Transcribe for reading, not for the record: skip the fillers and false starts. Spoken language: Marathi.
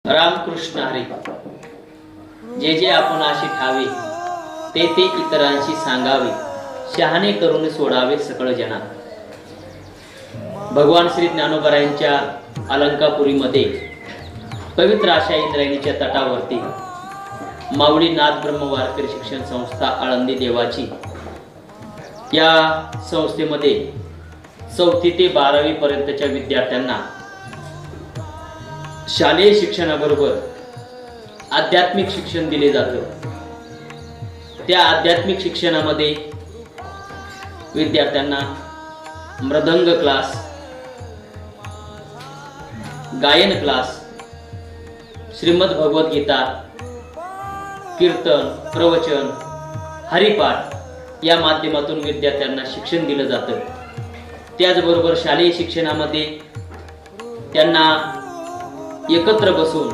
रामकृष्ण हरी. जे जे आपण आशी ठावे ते ते इतरांशी सांगावे, शहाणे करून सोडावे सकळ जना. भगवान श्री ज्ञानोबरायांच्या अलंकापुरीमध्ये पवित्र अशा इंद्रायणीच्या तटावरती माऊली नाथ ब्रह्म वारकरी शिक्षण संस्था आळंदी देवाची या संस्थेमध्ये 4थी ते 12वी पर्यंतच्या विद्यार्थ्यांना शालेय शिक्षणाबरोबर आध्यात्मिक शिक्षण दिले जातं. त्या आध्यात्मिक शिक्षणामध्ये विद्यार्थ्यांना मृदंग क्लास, गायन क्लास, श्रीमद भगवत गीता, कीर्तन, प्रवचन, हरिपाठ या माध्यमातून विद्यार्थ्यांना शिक्षण दिलं जातं. त्याचबरोबर शालेय शिक्षणामध्ये त्यांना एकत्र बसून